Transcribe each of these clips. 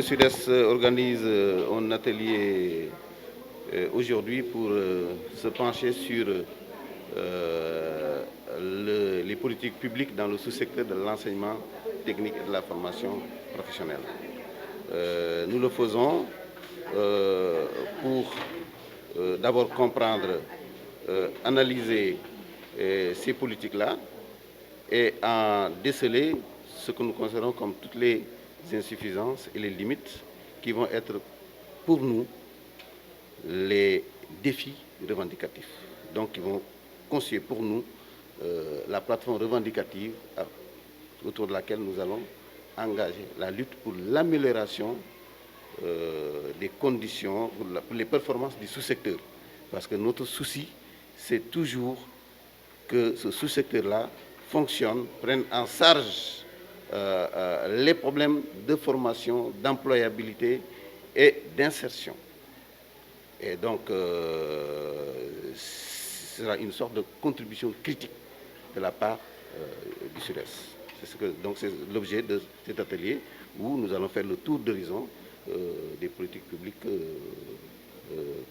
Sud-Est organise un atelier aujourd'hui pour se pencher sur les politiques publiques dans le sous-secteur de l'enseignement technique et de la formation professionnelle. Nous le faisons pour d'abord comprendre, analyser ces politiques-là et en déceler ce que nous considérons comme toutes les insuffisances et les limites qui vont être pour nous les défis revendicatifs. Donc qui vont constituer pour nous la plateforme revendicative autour de laquelle nous allons engager la lutte pour l'amélioration des conditions, pour les performances du sous-secteur. Parce que notre souci, c'est toujours que ce sous-secteur-là fonctionne, prenne en charge les problèmes de formation, d'employabilité et d'insertion. Et donc, ce sera une sorte de contribution critique de la part du Sud-Est. Donc c'est l'objet de cet atelier où nous allons faire le tour d'horizon des politiques publiques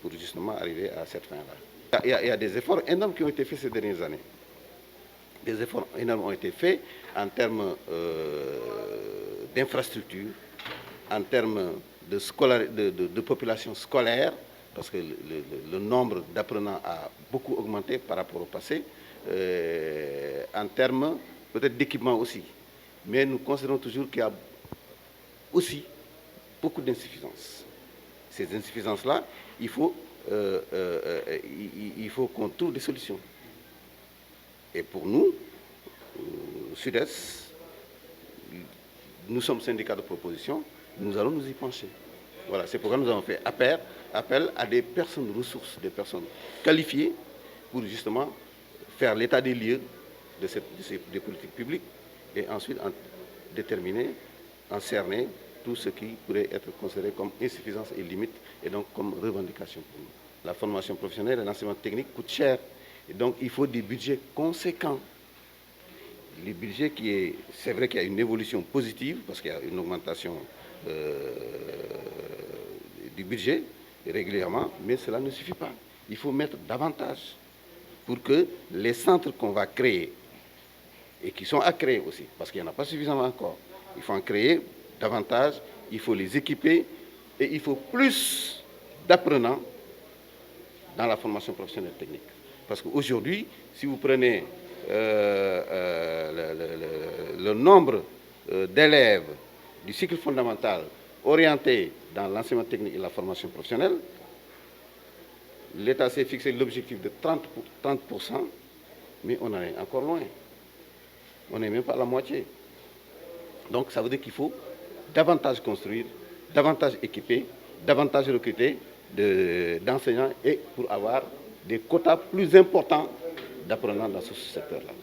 pour justement arriver à cette fin-là. Il y a des efforts énormes qui ont été faits ces dernières années. Des efforts énormes ont été faits en termes d'infrastructures, en termes de population scolaire, parce que le nombre d'apprenants a beaucoup augmenté par rapport au passé, en termes peut-être d'équipement aussi. Mais nous considérons toujours qu'il y a aussi beaucoup d'insuffisances. Ces insuffisances-là, il faut qu'on trouve des solutions. Et pour nous, Sud-Est, nous sommes syndicats de proposition, nous allons nous y pencher. Voilà, c'est pourquoi nous avons fait appel à des personnes ressources, des personnes qualifiées pour justement faire l'état des lieux des politiques publiques et ensuite en déterminer, en cerner tout ce qui pourrait être considéré comme insuffisance et limite et donc comme revendication pour nous. La formation professionnelle et l'enseignement technique coûtent cher et donc il faut des budgets conséquents. Les budgets c'est vrai qu'il y a une évolution positive parce qu'il y a une augmentation du budget régulièrement, mais cela ne suffit pas. Il faut mettre davantage pour que les centres qu'on va créer et qui sont à créer aussi, parce qu'il n'y en a pas suffisamment encore, il faut en créer davantage, il faut les équiper et il faut plus d'apprenants dans la formation professionnelle technique. Parce qu'aujourd'hui, si vous prenez le nombre d'élèves du cycle fondamental orientés dans l'enseignement technique et la formation professionnelle, l'État s'est fixé l'objectif de 30%, mais on en est encore loin. On n'est même pas à la moitié. Donc ça veut dire qu'il faut davantage construire, davantage équiper, davantage recruter d'enseignants et pour avoir des quotas plus importants d'apprenants dans ce secteur-là.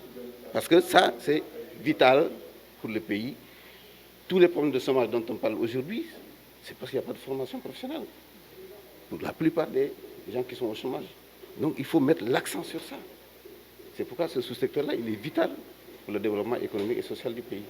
Parce que ça, c'est vital pour le pays. Tous les problèmes de chômage dont on parle aujourd'hui, c'est parce qu'il n'y a pas de formation professionnelle. Pour la plupart des gens qui sont au chômage. Donc il faut mettre l'accent sur ça. C'est pourquoi ce sous-secteur-là, il est vital pour le développement économique et social du pays.